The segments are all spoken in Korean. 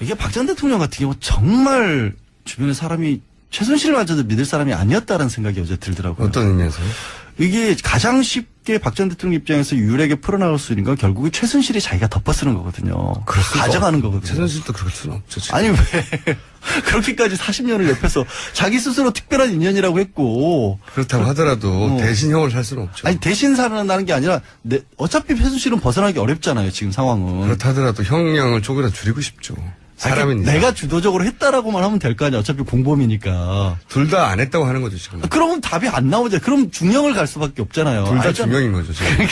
이게 박 전 대통령 같은 경우 정말 주변에 사람이 최순실마저도 믿을 사람이 아니었다는 생각이 어제 들더라고요. 어떤 의미에서요? 이게 가장 쉽게 박 전 대통령 입장에서 유일하게 풀어나올 수 있는 건 결국에 최순실이 자기가 덮어쓰는 거거든요. 가져가는 거거든요. 최순실도 그럴 수는 없죠. 지금. 아니 왜 그렇게까지 40년을 옆에서 자기 스스로 특별한 인연이라고 했고 그렇다고 하더라도 대신 형을 살 수는 없죠. 아니 대신 살아나는 게 아니라 어차피 최순실은 벗어나기 어렵잖아요 지금 상황은. 그렇다 하더라도 형량을 조금이라도 줄이고 싶죠. 사람이니까. 내가 주도적으로 했다라고만 하면 될 거 아니야. 어차피 공범이니까. 둘 다 안 했다고 하는 거죠 지금. 그러면 답이 안 나오죠. 그럼 중형을 갈 수밖에 없잖아요. 둘 다 알잖아. 중형인 거죠 지금.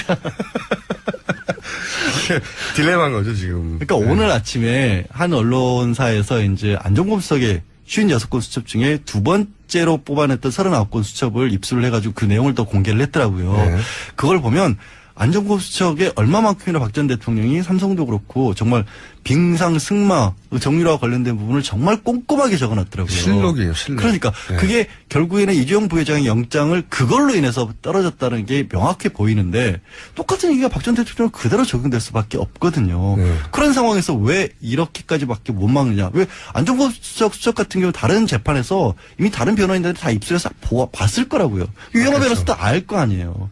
딜레마인 거죠 지금. 그러니까 오늘 아침에 한 언론사에서 이제 안종범 수석의 56건 수첩 중에 두 번째로 뽑아냈던 39건 수첩을 입수를 해가지고 그 내용을 또 공개를 했더라고요. 네. 그걸 보면 안종범 수첩에 얼마만큼이나 박 전 대통령이 삼성도 그렇고 정말 빙상 승마 정유라와 관련된 부분을 정말 꼼꼼하게 적어놨더라고요. 실록이에요, 실록. 그러니까 네. 그게 결국에는 이재용 부회장의 영장을 그걸로 인해서 떨어졌다는 게 명확해 보이는데 똑같은 얘기가 박 전 대통령 그대로 적용될 수밖에 없거든요. 네. 그런 상황에서 왜 이렇게까지밖에 못 막느냐? 왜 안종범 수석 같은 경우 다른 재판에서 이미 다른 변호인들이 다 입수해서 봤을 거라고요. 유영하 그렇죠. 변호사도 알 거 아니에요.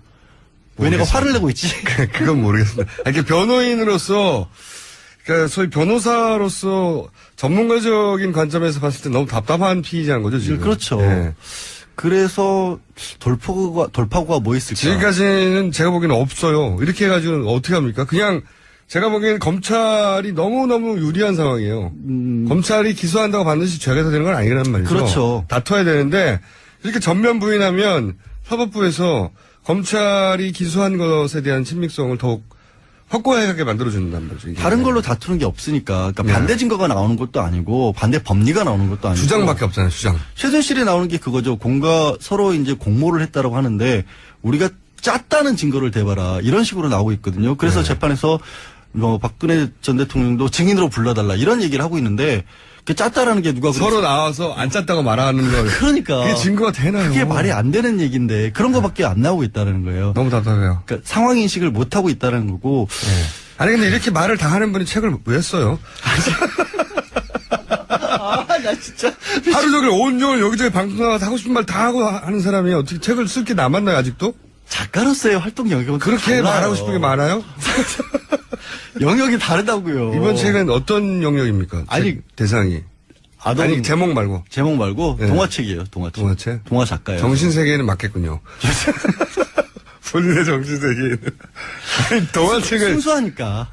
왜 내가 화를 내고 있지? 그건 모르겠습니다. 이렇게 변호인으로서, 그러니까 소위 변호사로서 전문가적인 관점에서 봤을 때 너무 답답한 피의자인 거죠, 지금. 그렇죠. 예. 그래서 돌파구가 뭐 있을까? 지금까지는 제가 보기에는 없어요. 이렇게 해가지고 어떻게 합니까? 그냥 제가 보기에는 검찰이 너무너무 유리한 상황이에요. 검찰이 기소한다고 반드시 죄가 되는 건 아니란 말이죠. 그렇죠. 다퉈야 되는데 이렇게 전면 부인하면 사법부에서 검찰이 기소한 것에 대한 친밀성을 더욱 확고하게 만들어준단 말이죠. 이게. 다른 걸로 다투는 게 없으니까. 그러니까 네. 반대 증거가 나오는 것도 아니고 반대 법리가 나오는 것도 아니고. 주장밖에 없잖아요, 주장. 최순실이 나오는 게 그거죠. 서로 이제 공모를 했다라고 하는데 우리가 짰다는 증거를 대봐라. 이런 식으로 나오고 있거든요. 그래서 네. 재판에서 박근혜 전 대통령도 증인으로 불러달라. 이런 얘기를 하고 있는데 그 짰다라는 게 누가 서로 나와서 안 짰다고 말하는 걸. 그러니까. 그게 증거가 되나요? 그게 말이 안 되는 얘기인데 그런 거밖에 안 나오고 있다는 거예요. 너무 답답해요. 그러니까 상황 인식을 못 하고 있다는 거고. 네. 아니 근데 이렇게 말을 다 하는 분이 책을 왜 써요? 나 진짜. 하루 종일 온종일 여기저기 방송 나가서 하고 싶은 말 다 하고 하는 사람이 어떻게 책을 쓸 게 남았나요 아직도? 작가로서의 활동 영역은 그렇게 달라요. 말하고 싶은 게 많아요? 영역이 다르다고요. 이번 책은 어떤 영역입니까? 아니, 책 대상이. 아동 아니 제목 말고. 제목 말고 네. 동화책이에요. 동화책. 동화책? 동화 작가예요. 정신세계에는 맞겠군요. 본인의 정신세계에는. 아니, 동화책을. 순수하니까.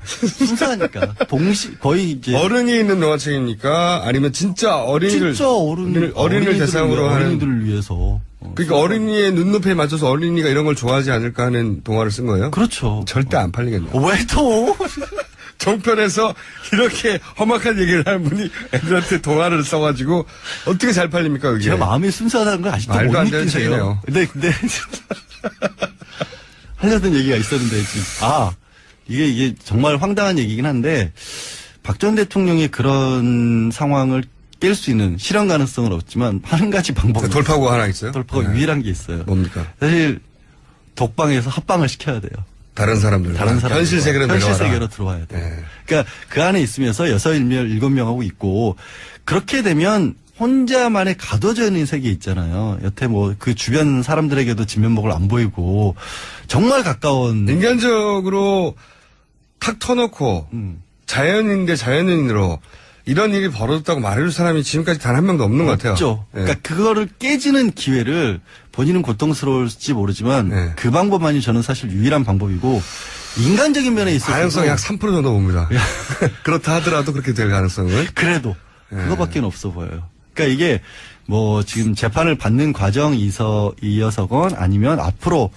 거의 이제 어른이 있는 동화책입니까? 아니면 진짜 어린이를. 진짜 어린이를 대상으로 하는. 어린이들을 위해서. 그러니까 어린이의 눈높이에 맞춰서 어린이가 이런 걸 좋아하지 않을까 하는 동화를 쓴 거예요? 그렇죠. 절대 안 팔리겠네요. 왜 또? 종편에서 이렇게 험악한 얘기를 하는 분이 애들한테 동화를 써가지고 어떻게 잘 팔립니까, 여기? 제가 마음이 순수하다는 걸 아직도 말도 못 안 되는 느끼세요. 책이네요. 근데 하려던 얘기가 있었는데 지금 이게 정말 황당한 얘기긴 한데 박 전 대통령의 그런 상황을 깰 수 있는 실현 가능성은 없지만 한 가지 방법이 돌파구가 하나 있어요? 돌파가 네. 유일한 게 있어요. 뭡니까? 사실 독방에서 합방을 시켜야 돼요. 다른 사람들. 현실 세계로 현실 내려와라. 세계로 들어와야 돼요. 네. 그러니까 그 안에 있으면서 7명하고 있고 그렇게 되면 혼자만의 가둬져 있는 세계 있잖아요. 여태 뭐 그 주변 사람들에게도 진면목을 안 보이고 정말 가까운 인간적으로 탁 터놓고 자연인 대 자연인으로 이런 일이 벌어졌다고 말해줄 사람이 지금까지 단 한 명도 없는 것 같아요. 없죠. 네. 그러니까 그거를 깨지는 기회를 본인은 고통스러울지 모르지만 네. 그 방법만이 저는 사실 유일한 방법이고 인간적인 면에 있어서 가능성이 약 3% 정도 봅니다. 그렇다 하더라도 그렇게 될 가능성은. 그래도 그거밖에 없어 보여요. 그러니까 이게 뭐 지금 재판을 받는 과정이어서건 아니면 앞으로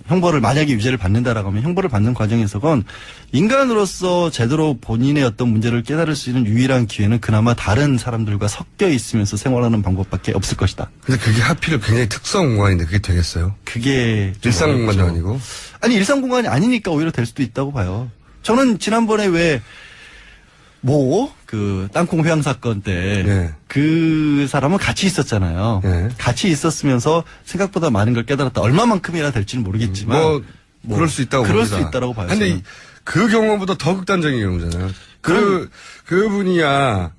형벌을 만약에 유죄를 받는다라고 하면 형벌을 받는 과정에서건 인간으로서 제대로 본인의 어떤 문제를 깨달을 수 있는 유일한 기회는 그나마 다른 사람들과 섞여 있으면서 생활하는 방법밖에 없을 것이다. 근데 그게 하필 굉장히 특성 공간인데 그게 되겠어요? 그게 좀 일상 공간도 어렵죠. 아니고. 아니 일상 공간이 아니니까 오히려 될 수도 있다고 봐요. 저는 지난번에 그 땅콩 회항 사건 때 네. 그 사람은 같이 있었잖아요. 네. 같이 있었으면서 생각보다 많은 걸 깨달았다. 얼마만큼이나 될지는 모르겠지만 뭐 뭐 그럴 수 있다고 그럴 봅니다. 수 있다라고 봐요. 근데 저는. 그 경우보다 더 극단적인 경우잖아요. 그분이야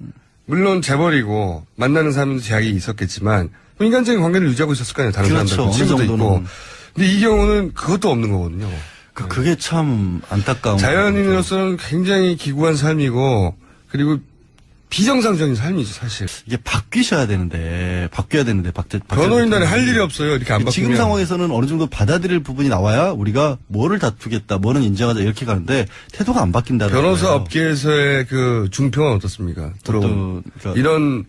물론 재벌이고 만나는 사람도 제약이 있었겠지만 인간적인 관계를 유지하고 있었을 거 아니에요. 다른 그렇죠. 사람들 어느 친구도 있고. 정도는. 근데 이 경우는 그것도 없는 거거든요. 그게 참 안타까운 자연인으로서는 굉장히 기구한 삶이고 그리고 비정상적인 삶이죠, 사실. 이게 바뀌어야 되는데 변호인단에 할 일이 없어요. 이렇게 안 바뀌면. 지금 상황에서는 어느 정도 받아들일 부분이 나와야 우리가 뭐를 다투겠다, 뭐는 인정하자 이렇게 가는데 태도가 안 바뀐다는 변호사 거예요. 업계에서의 그 중평은 어떻습니까? 들어온 그러니까 이런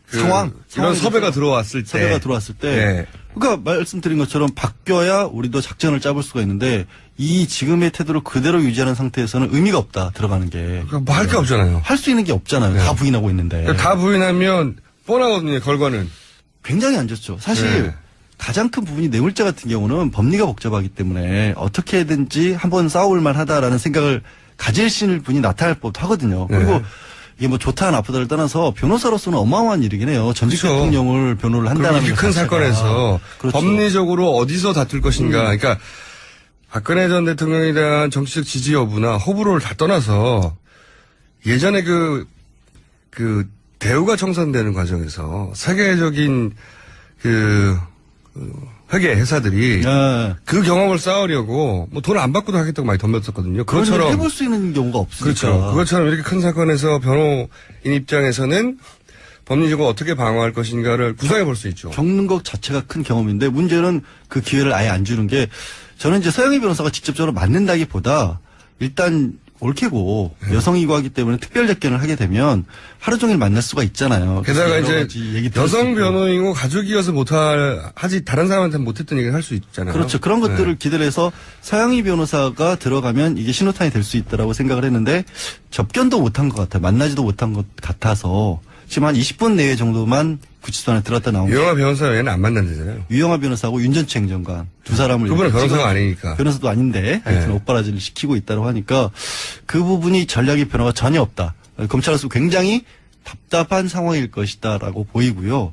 상황, 이런 상황이 섭외가 들어왔을 때. 섭외가 들어왔을 때, 네. 그러니까 말씀드린 것처럼 바뀌어야 우리도 작전을 짜볼 수가 있는데 이 지금의 태도를 그대로 유지하는 상태에서는 의미가 없다 들어가는 게. 뭐 할 게 없잖아요. 할 수 있는 게 없잖아요. 네. 다 부인하고 있는데. 다 부인하면 뻔하거든요, 결과는. 굉장히 안 좋죠. 사실 네. 가장 큰 부분이 뇌물죄 같은 경우는 법리가 복잡하기 때문에 어떻게든지 한번 싸울 만하다라는 생각을 가지실 분이 나타날 법도 하거든요. 그리고 네. 이게 뭐 좋다 나쁘다를 떠나서 변호사로서는 어마어마한 일이긴 해요. 전직 그렇죠. 대통령을 변호를 한다는 이렇게 큰 사건에서 그렇죠. 법리적으로 어디서 다툴 것인가. 그러니까 박근혜 전 정치에 대한 정치적 지지 여부나 호불호를 다 떠나서 예전에 그 대우가 청산되는 과정에서 세계적인 회계 회사들이 네. 그 경험을 쌓으려고 뭐 돈을 안 받고도 하겠다고 많이 덤볐었거든요. 그런 일을 그것처럼 해볼 수 있는 경우가 없으니까. 그렇죠. 그것처럼 이렇게 큰 사건에서 변호인 입장에서는 법리적으로 어떻게 방어할 것인가를 구상해 볼 수 있죠. 겪는 것 자체가 큰 경험인데 문제는 그 기회를 아예 안 주는 게 저는 이제 서영희 변호사가 직접적으로 맞는다기보다 일단 옳게고 네. 여성이고 하기 때문에 특별 접견을 하게 되면 하루 종일 만날 수가 있잖아요. 게다가 그래서 여러 이제 가지 얘기 들을 수 여성 있고. 변호인이고 가족이어서 하지 다른 사람한테는 못했던 얘기를 할 수 있잖아요. 그렇죠. 그런 것들을 네. 기대를 해서 서영희 변호사가 들어가면 이게 신호탄이 될 수 있다라고 생각을 했는데 접견도 못한 것 같아요. 만나지도 못한 것 같아서 지금 한 20분 내외 정도만 구치소 안에 들어갔다 나온 유영아 변호사 외에는 안 만난다잖아요. 유영아 변호사하고 윤전치 행정관 두 사람을 그분은 이렇게 변호사가 지금 아니니까. 변호사도 아닌데 하여튼 네. 오빠라지를 시키고 있다고 하니까 그 부분이 전략의 변화가 전혀 없다. 검찰로서 굉장히 답답한 상황일 것이다라고 보이고요.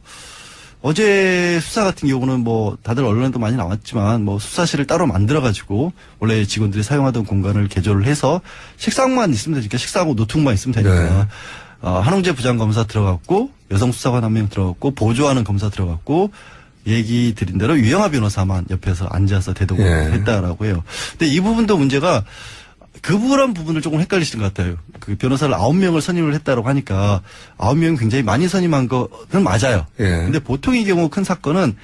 어제 수사 같은 경우는 뭐 다들 언론에도 많이 나왔지만 뭐 수사실을 따로 만들어가지고 원래 직원들이 사용하던 공간을 개조를 해서 식상만 있으면 되니까 식사하고 노트북만 있으면 되니까 네. 한홍재 부장검사 들어갔고 여성 수사관 한 명 들어갔고 보조하는 검사 들어갔고 얘기 드린 대로 유영아 변호사만 옆에서 앉아서 대동을 예. 했다라고 해요. 근데 이 부분도 문제가 그런 부분을 조금 헷갈리시는 것 같아요. 그 변호사를 9명을 선임을 했다라고 하니까 9명이 굉장히 많이 선임한 거는 맞아요. 예. 근데 보통의 경우 큰 사건은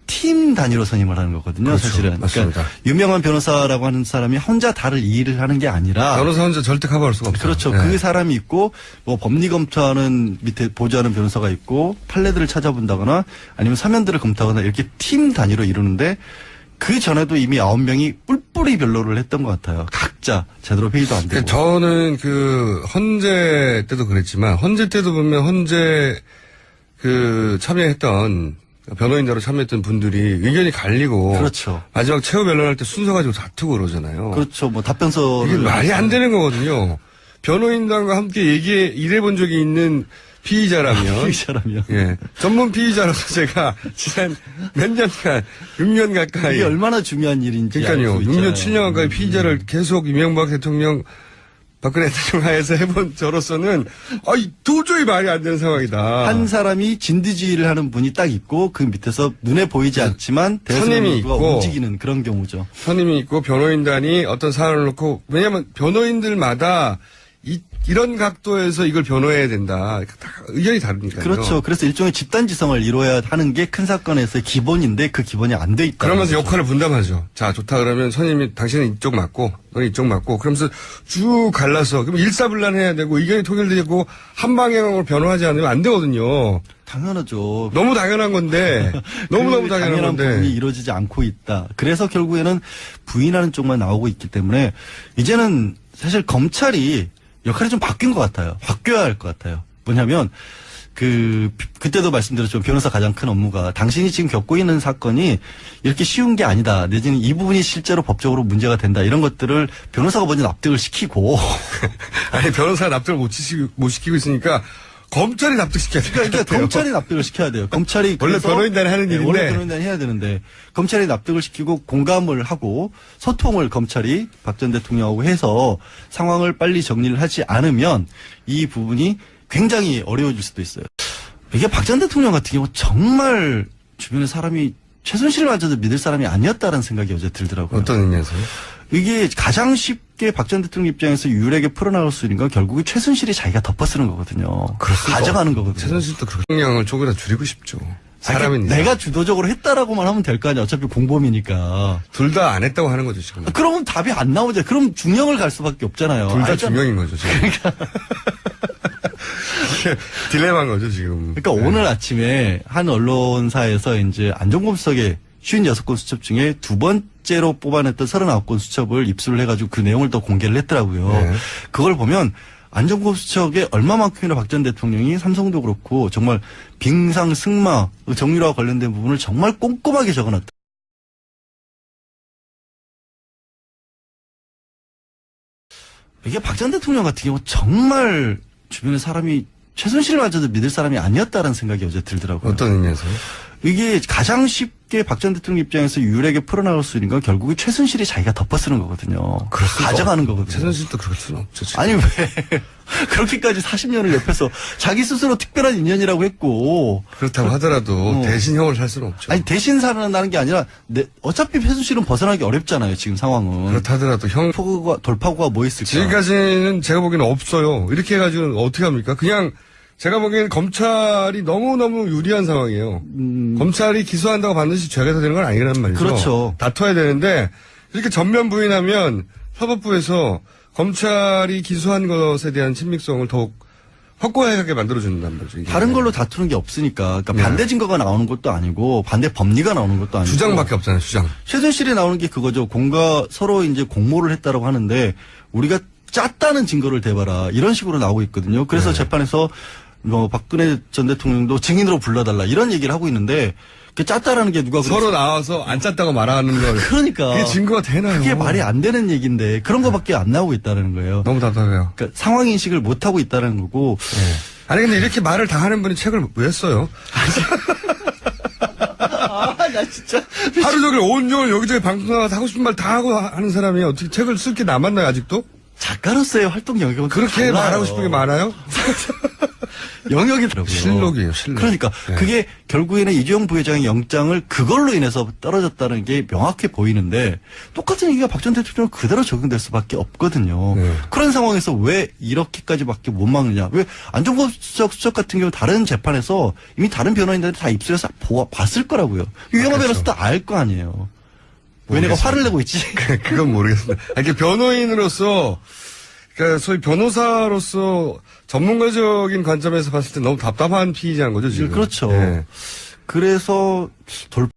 팀 단위로 선임을 하는 거거든요. 그렇죠. 사실은. 맞습니다. 그러니까 유명한 변호사라고 하는 사람이 혼자 다를 일을 하는 게 아니라 변호사 혼자 절대 커버할 수가 없죠. 그렇죠. 네. 그 사람이 있고 뭐 법리 검토하는 밑에 보조하는 변호사가 있고 판례들을 찾아본다거나 아니면 사면들을 검토하거나 이렇게 팀 단위로 이루는데 그 전에도 이미 9명이 뿔뿔이 변론을 했던 것 같아요. 각자 제대로 회의도 안 되고. 저는 헌재 때도 그랬지만 헌재 때도 보면 헌재 참여했던 변호인으로 참여했던 분들이 의견이 갈리고 그렇죠. 마지막 최후 변론할 때 순서 가지고 다투고 그러잖아요. 그렇죠. 뭐 답변서를 이게 말이 안 되는 거거든요. 변호인단과 함께 일해본 적이 있는 피의자라면. 피의자라면. 예. 전문 피의자로서 제가 지난 몇 년간, 6년 가까이. 이게 얼마나 중요한 일인지. 그러니까요. 알수 6년, 있잖아요. 7년 가까이 피의자를 계속 이명박 대통령, 박근혜 대통령 하에서 해본 저로서는, 도저히 말이 안 되는 상황이다. 한 사람이 진두지휘를 하는 분이 딱 있고 그 밑에서 눈에 보이지 않지만 선임이 대선인구가 있고 움직이는 그런 경우죠. 선임이 있고 변호인단이 어떤 사안을 놓고, 왜냐면 변호인들마다 이런 각도에서 이걸 변호해야 된다. 다 의견이 다르니까요. 그렇죠. 그래서 일종의 집단지성을 이루어야 하는 게 큰 사건에서의 기본인데 그 기본이 안 돼 있다. 그러면서 역할을 분담하죠. 자, 좋다 그러면 선임이 당신은 이쪽 맞고, 너는 이쪽 맞고, 그러면서 쭉 갈라서, 그럼 일사불란해야 되고, 의견이 통일되고, 한 방향으로 변호하지 않으면 안 되거든요. 당연하죠. 너무 당연한 건데, 너무너무 그 당연한 건데. 부분이 이루어지지 않고 있다. 그래서 결국에는 부인하는 쪽만 나오고 있기 때문에 이제는 사실 검찰이 역할이 좀 바뀐 것 같아요. 바뀌어야 할 것 같아요. 뭐냐면 그때도 말씀드렸지만 변호사 가장 큰 업무가 당신이 지금 겪고 있는 사건이 이렇게 쉬운 게 아니다. 내지는 이 부분이 실제로 법적으로 문제가 된다. 이런 것들을 변호사가 먼저 납득을 시키고 아니, 변호사가 납득을 못 시키고 있으니까, 검찰이 납득시켜야 돼요. 그러니까 검찰이 납득을 시켜야 돼요. 검찰이 원래 그래서- 변호인단이 하는 네, 일인데. 원래 변호인단이 해야 되는데 검찰이 납득을 시키고 공감을 하고 소통을 검찰이 박 전 대통령하고 해서 상황을 빨리 정리를 하지 않으면 이 부분이 굉장히 어려워질 수도 있어요. 이게 박 전 대통령 같은 경우 정말 주변에 사람이 최순실마저도 믿을 사람이 아니었다는 생각이 어제 들더라고요. 어떤 의미에서요? 이게 가장 쉽게 박 전 대통령 입장에서 유일하게 풀어나갈 수 있는 건 결국에 최순실이 자기가 덮어쓰는 거거든요. 가져가는 거거든요. 최순실도 그렇게 형량을 조금이라도 줄이고 싶죠. 사람이니까. 내가 주도적으로 했다라고만 하면 될 거 아니야. 어차피 공범이니까. 둘 다 안 했다고 하는 거죠, 지금. 그러면 답이 안 나오죠. 그럼 중형을 갈 수밖에 없잖아요. 둘 다 알잖아. 중형인 거죠, 지금. 이게 딜레마인 거죠, 지금. 그러니까 네. 오늘 아침에 한 언론사에서 이제 안종범 수석의 56건 수첩 중에 두 번째로 뽑아냈던 39건 수첩을 입수를 해가지고 그 내용을 또 공개를 했더라고요. 네. 그걸 보면 안종범 수첩에 얼마만큼이나 박 전 대통령이 삼성도 그렇고 정말 빙상 승마 정유라와 관련된 부분을 정말 꼼꼼하게 적어놨다. 이게 박 전 대통령 같은 경우 정말 주변에 사람이 최순실마저도 믿을 사람이 아니었다는 생각이 어제 들더라고요. 어떤 의미에서요? 이게 가장 쉽게 박 전 대통령 입장에서 유일하게 풀어나갈 수 있는 건 결국에 최순실이 자기가 덮어쓰는 거거든요. 가져가는 거거든요. 최순실도 그럴 수는 없죠, 지금. 아니 왜 그렇게까지 40년을 옆에서 자기 스스로 특별한 인연이라고 했고 그렇다고 하더라도 어. 대신 형을 살 수는 없죠. 아니 대신 살아나는 게 아니라 어차피 최순실은 벗어나기 어렵잖아요 지금 상황은. 그렇다 하더라도 형. 돌파구가 뭐 있을까? 지금까지는 제가 보기에는 없어요. 이렇게 해가지고 어떻게 합니까? 그냥 제가 보기에는 검찰이 너무너무 유리한 상황이에요. 검찰이 기소한다고 반드시 죄가 되는 건 아니란 말이죠. 그렇죠. 다퉈야 되는데 이렇게 전면 부인하면 사법부에서 검찰이 기소한 것에 대한 친밀성을 더욱 확고하게 만들어준단 말이죠. 이게. 다른 걸로 다투는 게 없으니까. 그러니까 네. 반대 증거가 나오는 것도 아니고 반대 법리가 나오는 것도 아니고. 주장밖에 없잖아요, 주장. 최순실이 나오는 게 그거죠. 서로 이제 공모를 했다라고 하는데 우리가 짰다는 증거를 대봐라 이런 식으로 나오고 있거든요. 그래서 네. 재판에서 박근혜 전 대통령도 증인으로 불러달라 이런 얘기를 하고 있는데 그 짰다라는 게 누가 서로 나와서 안 짰다고 말하는 걸. 그러니까 그게 증거가 되나요? 그게 말이 안 되는 얘기인데 그런 거밖에 안 나오고 있다는 거예요. 너무 답답해요. 그러니까 상황 인식을 못 하고 있다는 거고. 아니 근데 이렇게 말을 다 하는 분이 책을 왜 써요? 나 진짜 하루 종일 온종일 여기저기 방송 나가서 하고 싶은 말 다 하고 하는 사람이 어떻게 책을 쓸 게 남았나요 아직도? 작가로서의 활동 영역은 그렇게 달라요. 말하고 싶은 게 많아요? 영역이 더라고요. 실록이에요, 실록. 그러니까 네. 그게 결국에는 이재용 부회장의 영장을 그걸로 인해서 떨어졌다는 게 명확해 보이는데 똑같은 얘기가 박 전 대통령 그대로 적용될 수밖에 없거든요. 네. 그런 상황에서 왜 이렇게까지밖에 못 막느냐? 왜 안종범 수석 같은 경우 다른 재판에서 이미 다른 변호인들이 다 입술에서 봤을 거라고요. 유영하 그렇죠. 변호사도 알 거 아니에요. 왜 내가 모르겠습니다. 화를 내고 있지? 그건 모르겠습니다. 이렇게 변호인으로서, 그러니까 소위 변호사로서 전문가적인 관점에서 봤을 때 너무 답답한 피의자인 거죠, 지금. 그렇죠. 예. 그래서